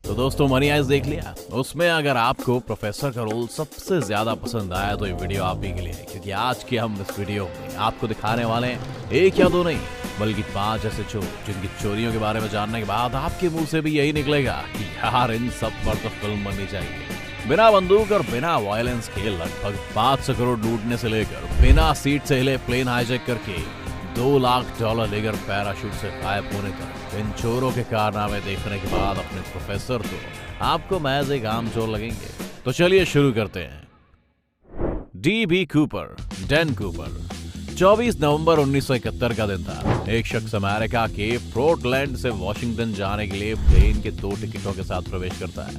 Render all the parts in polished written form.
तो दोस्तों money eyes देख लिया। उसमें अगर आपको प्रोफेसर का रोल सबसे ज्यादा पसंद आया तो ये वीडियो आप ही के लिए है, क्योंकि आज के हम इस वीडियो में आपको दिखाने वाले हैं एक या दो नहीं बल्कि 5 ऐसे चोर जिनकी चोरियों के बारे में जानने के बाद आपके मुंह से भी यही निकलेगा कि यार इन सब पर तो फिल्म बननी चाहिए। बिना बंदूक और बिना वायलेंस के लगभग 500 करोड़ लूटने से लेकर बिना सीट से हिले प्लेन हाईजैक करके $2 लाख लेकर पैराशूट से गायब होने तक इन चोरों के कारनामे देखने के बाद अपने प्रोफेसर तो आपको महज एक आम चोर लगेंगे। तो चलिए शुरू करते हैं। D.B. Cooper, Dan Cooper. 24 नवंबर 1971 का दिन था। एक शख्स अमेरिका के पोर्टलैंड से वॉशिंगटन जाने के लिए प्लेन के 2 टिकटों के साथ प्रवेश करता है।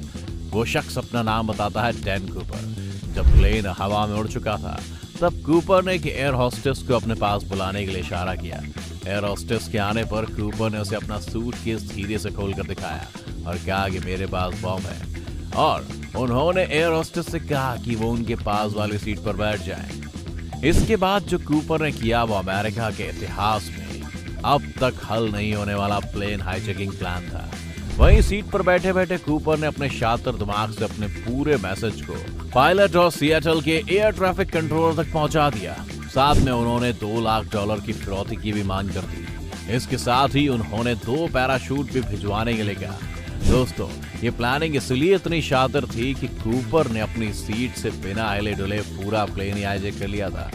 वो शख्स अपना नाम बताता है डैन कूपर। जब प्लेन हवा में उड़ चुका था तब कूपर ने एक एयर होस्टेस को अपने पास बुलाने के लिए इशारा किया। एयर होस्टेस के आने पर कूपर ने उसे अपना सूटकेस धीरे से खोलकर दिखाया और कहा कि मेरे पास बॉम्ब है, और उन्होंने एयर होस्टेस से कहा कि वो उनके पास वाली सीट पर बैठ जाएं। इसके बाद जो कूपर ने किया वो अमेरिका के इतिहास में अब तक हल नहीं होने वाला प्लेन हाईजैकिंग प्लान था। वहीं सीट पर बैठे बैठे कूपर ने अपने शातिर दिमाग से अपने पूरे मैसेज को पायलट और सिएटल के एयर ट्रैफिक कंट्रोलर तक पहुंचा दिया। साथ में उन्होंने $2 लाख की फिरौती की भी मांग कर दी। इसके साथ ही उन्होंने 2 पैराशूट भी भिजवाने के लिए कहा। दोस्तों ये प्लानिंग इसलिए इतनी शातिर थी कि कूपर ने अपनी सीट से बिना हिले डुले पूरा प्लेन हाईजैक कर लिया था।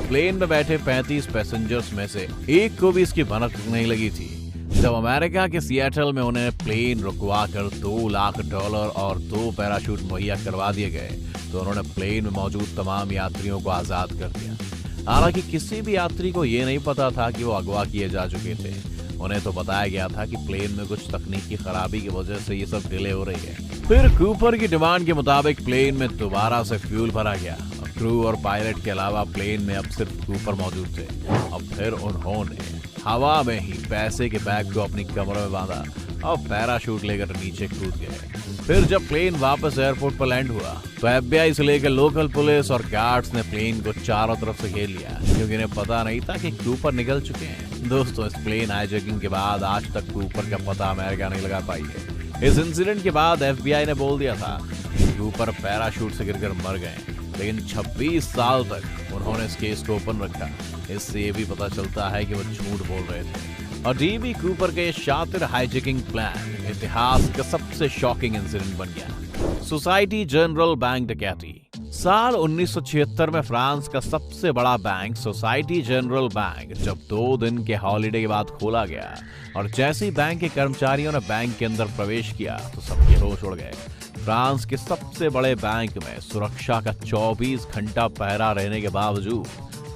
प्लेन में बैठे 35 पैसेंजर्स में से एक को भी इसकी भनक नहीं लगी थी। जब अमेरिका के सिएटल में उन्हें प्लेन रुकवा कर $2 लाख और 2 पैराशूट मुहैया करवा दिए गए तो उन्होंने प्लेन में मौजूद तमाम यात्रियों को आजाद कर दिया। हालांकि किसी भी यात्री को ये नहीं पता था कि वो अगवा किए जा चुके थे। उन्हें तो बताया गया था कि प्लेन में कुछ तकनीकी खराबी की वजह से ये सब डिले हो रही है। फिर कूपर की डिमांड के मुताबिक प्लेन में दोबारा से फ्यूल भरा गया। क्रू और पायलट के अलावा प्लेन में अब सिर्फ कूपर मौजूद थे। अब फिर उन्होंने हवा में ही पैसे के बैग को अपनी कमर में बांधा और पैराशूट लेकर नीचे कूद गए। फिर जब प्लेन वापस एयरपोर्ट पर लैंड हुआ तो FBI से लेकर लोकल पुलिस और गार्ड्स ने प्लेन को चारों तरफ से घेर लिया, क्योंकि इन्हें पता नहीं था कि कूपर निकल चुके हैं। दोस्तों इस प्लेन हाईजैकिंग के बाद आज तक कूपर का पता अमेरिका नहीं लगा पाई है। इस इंसिडेंट के बाद FBI ने बोल दिया था कि कूपर पैराशूट से गिरकर मर गए, लेकिन 26 साल तक उन्होंने इस केस को ओपन रखा। इससे ये भी पता चलता है कि वो झूठ बोल रहे थे। और D.B. कूपर के शातिर हाईजैकिंग प्लान इतिहास का सबसे शॉकिंग इंसिडेंट बन गया। सोसाइटी जनरल बैंक डकैती। साल 1976 में फ्रांस का सबसे बड़ा बैंक सोसाइटी जनरल बैंक जब 2 दिन के हॉलिडे के बाद खोला गया और जैसे ही बैंक के कर्मचारियों ने बैंक के अंदर प्रवेश किया तो सबके होश उड़ गए। फ्रांस के सबसे बड़े बैंक में सुरक्षा का 24 घंटा पहरा रहने के बावजूद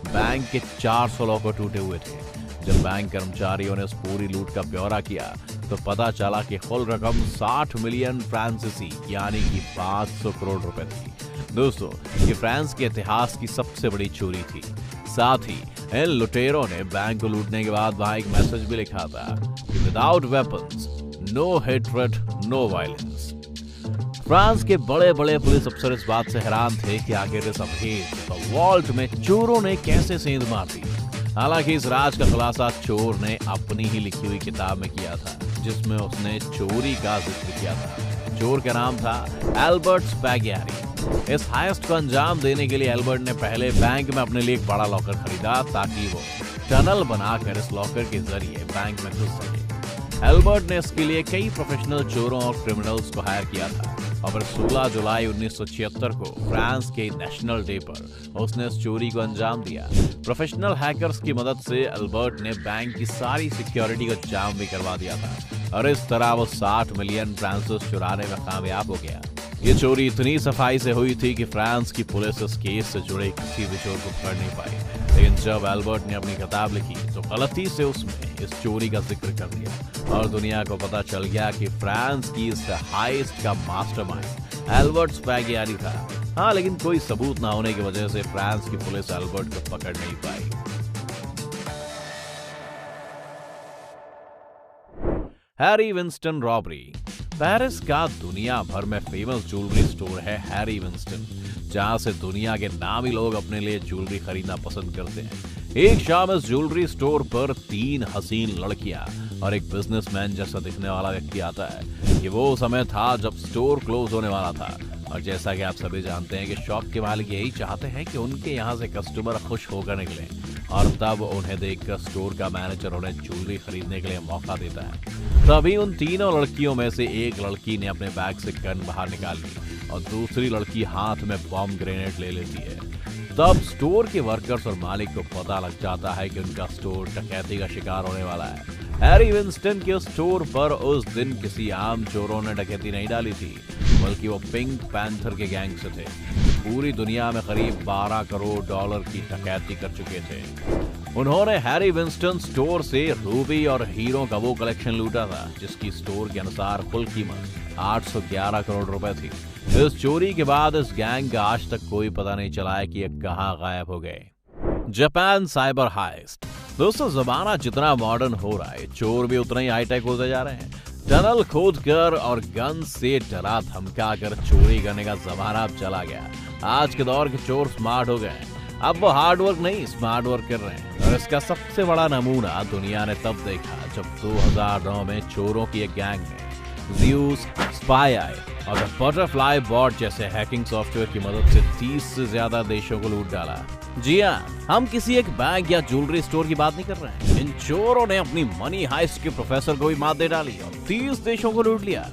बैंक के 400 लॉकर टूटे हुए थे। जब बैंक कर्मचारियों ने उस पूरी लूट का ब्यौरा किया तो पता चला कि कुल रकम 60 मिलियन फ्रांसीसी यानी कि 500 करोड़ रुपए थी। दोस्तों ये फ्रांस के इतिहास की सबसे बड़ी चोरी थी। साथ ही इन लुटेरों ने बैंक को लूटने के बाद वहां एक मैसेज भी लिखा था कि without weapons no hatred no violence. France के बड़े बड़े पुलिस अफसर इस बात से हैरान थे कि आखिर इस अभेद वॉल्ट में चोरों ने कैसे सेंध मार दी। हालांकि इस राज का खुलासा चोर ने अपनी ही लिखी हुई किताब में किया था, जिसमें उसने चोरी का जिक्र किया था। चोर का नाम था एल्बर्ट स्पैगियारी। इस हाइस्ट को अंजाम देने के लिए एल्बर्ट ने पहले बैंक में अपने लिए एक बड़ा लॉकर खरीदा ताकि वो टनल बनाकर इस लॉकर के जरिए बैंक में घुस सके। एल्बर्ट ने इसके लिए कई प्रोफेशनल चोरों और क्रिमिनल्स को हायर किया था और 16 जुलाई 1976 को फ्रांस के नेशनल डे पर उसने इस चोरी को अंजाम दिया। प्रोफेशनल हैकर्स की मदद से एल्बर्ट ने बैंक की सारी सिक्योरिटी को जाम भी करवा दिया था और इस तरह वो 60 मिलियन फ्रांसिस चुराने में कामयाब हो गया। ये चोरी इतनी सफाई से हुई थी कि फ्रांस की पुलिस इस केस से जुड़े किसी भी चोर को पकड़ नहीं पाई। लेकिन जब एल्बर्ट ने अपनी किताब लिखी तो गलती से उसमें इस चोरी का जिक्र कर दिया और दुनिया को पता चल गया कि फ्रांस की इस हाइस्ट का मास्टरमाइंड एल्बर्ट स्पैगियारी था। हाँ, लेकिन कोई सबूत ना होने की वजह से फ्रांस की पुलिस एल्बर्ट को पकड़ नहीं पाई। Harry Winston robbery. पेरिस का दुनिया भर में फेमस ज्वेलरी स्टोर है हैरी विंस्टन, जहां से दुनिया के नामी लोग अपने लिए ज्वेलरी खरीदना पसंद करते हैं। एक शाम इस ज्वेलरी स्टोर पर 3 हसीन लड़कियां और एक बिजनेसमैन जैसा दिखने वाला व्यक्ति आता है। ये वो समय था जब स्टोर क्लोज होने वाला था और जैसा कि आप सभी जानते हैं कि शॉप के मालिक यही चाहते हैं कि उनके यहाँ से कस्टमर खुश होकर निकले और तब उन्हें देखकर स्टोर का मैनेजर उन्हें ज्वेलरी खरीदने के लिए मौका देता है। तभी उन तीनों लड़कियों में से एक लड़की ने अपने बैग से गन बाहर निकाल ली और दूसरी लड़की हाथ में बॉम्ब ग्रेनेड ले लेती है। तब स्टोर के वर्कर्स और मालिक को पता लग जाता है कि उनका स्टोर डकैती का शिकार होने वाला है। हैरी विंस्टन के स्टोर पर उस दिन किसी आम चोरों ने डकैती नहीं डाली थी, बल्कि वो पिंक पैंथर के गैंग से थे। पूरी दुनिया में करीब 12 करोड़ डॉलर की डकैती कर चुके थे। उन्होंने हैरी विंस्टन स्टोर से रूबी और हीरो का वो कलेक्शन लूटा था जिसकी स्टोर के अनुसार कुल कीमत 811 करोड़ रुपए थी। इस चोरी के बाद इस गैंग का आज तक कोई पता नहीं चला है कि ये कहां गायब हो गए। Japan cyber heist. दोस्तों, जमाना जितना मॉडर्न हो रहा है, चोर भी उतना ही हाईटेक होते जा रहे हैं। टनल खोदकर और गन से डरा धमका कर चोरी करने का जमाना अब चला गया। आज के दौर के चोर स्मार्ट हो गए हैं। अब वो हार्ड वर्क नहीं, स्मार्ट वर्क कर रहे हैं। और इसका सबसे बड़ा नमूना दुनिया ने तब देखा जब 2009 में चोरों की एक गैंग ने ज़्यूस, स्पाई आई और द बटरफ्लाई बॉट जैसे हैकिंग सॉफ्टवेयर की मदद से 30 से ज्यादा देशों को लूट डाला। जी हाँ, हम किसी एक बैंक या ज्वेलरी स्टोर की बात नहीं कर रहे हैं। इन चोरों ने अपनी मनी हाइस्ट के प्रोफेसर को भी मात दे डाली और 30 देशों को लूट लिया।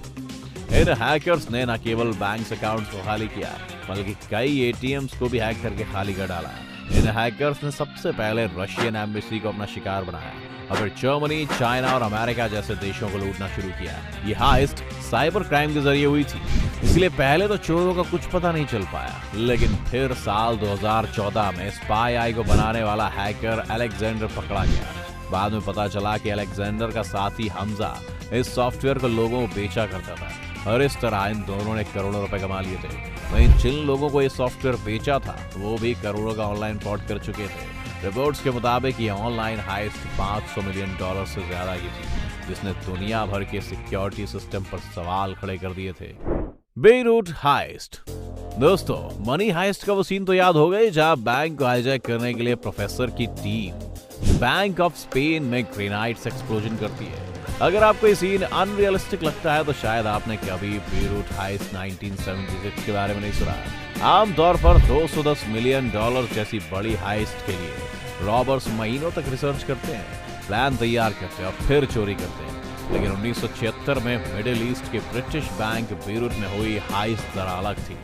इन हैकर्स ने न केवल बैंक अकाउंट्स को खाली किया, बल्कि कई एटीएम्स को भी हैक करके खाली कर डाला। इन हैकर्स ने सबसे पहले रशियन एम्बेसी को अपना शिकार बनाया और फिर जर्मनी, चाइना और अमेरिका जैसे देशों को लूटना शुरू किया। ये हाइस्ट साइबर क्राइम के जरिए हुई थी, इसलिए पहले तो चोरों का कुछ पता नहीं चल पाया। लेकिन फिर साल 2014 में स्पाई आई को बनाने वाला हैकर अलेक्जेंडर पकड़ा गया। बाद में पता चला कि अलेक्जेंडर का साथी हमजा इस सॉफ्टवेयर को लोगों को बेचा करता था और इस तरह इन दोनों ने करोड़ों रुपए कमा लिए थे। वहीं जिन लोगों को ये सॉफ्टवेयर बेचा था वो भी करोड़ों का ऑनलाइन फ्रॉड कर चुके थे। रिपोर्ट्स के मुताबिक ये ऑनलाइन हाइस्ट $500 मिलियन से ज्यादा की थी, जिसने दुनिया भर के सिक्योरिटी सिस्टम पर सवाल खड़े कर दिए थे। Beirut heist. दोस्तों, मनी हाइस्ट का वो सीन तो याद हो गए जहां बैंक को हाईजैक करने के लिए प्रोफेसर की टीम बैंक ऑफ स्पेन में ग्रेनाइट्स एक्सप्लोजन करती है। अगर आपको ये सीन अनरियलिस्टिक लगता है तो शायद आपने कभी बेरूट हाइस्ट 1976 के बारे में नहीं सुना। आमतौर पर $210 मिलियन जैसी बड़ी हाइस्ट के लिए रॉबर्स महीनों तक रिसर्च करते हैं, प्लान तैयार करते हैं और फिर चोरी करते हैं। लेकिन 1976 में मिडिल ईस्ट के ब्रिटिश बैंक बेरूट में हुई हाइस्ट जरा अलग थी।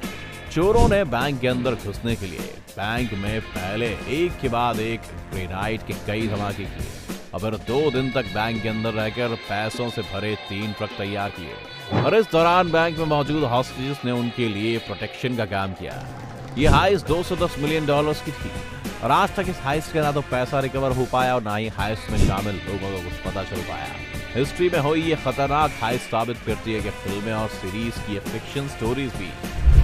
चोरों ने बैंक के अंदर घुसने के लिए बैंक में पहले एक के बाद एक ग्रेनाइट के कई धमाके किए और फिर 2 दिन तक बैंक के अंदर रहकर पैसों से भरे 3 ट्रक तैयार किए और इस दौरान बैंक में मौजूद हॉस्टेजेस ने उनके लिए प्रोटेक्शन का काम किया। ये हाइस्ट $210 मिलियन की थी और आज तक इस हाइस्ट का ना तो पैसा रिकवर हो पाया और ना ही हाइस्ट में शामिल लोगों को कुछ पता चल पाया। हिस्ट्री में हुई ये खतरनाक हाइस्ट साबित करती है कि फिल्में और सीरीज की फिक्शन स्टोरीज भी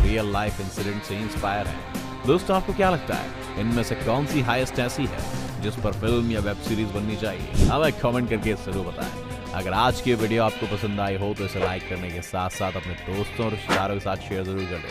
रियल लाइफ इंसिडेंट से इंस्पायर हैं। दोस्तों, आपको क्या लगता है इनमें से कौन सी हाइस्ट ऐसी है जिस पर फिल्म या वेब सीरीज बननी चाहिए? हमें कमेंट करके जरूर बताएं। अगर आज की वीडियो आपको पसंद आई हो तो इसे लाइक करने के साथ साथ अपने दोस्तों और रिश्तेदारों के साथ शेयर जरूर कर दें।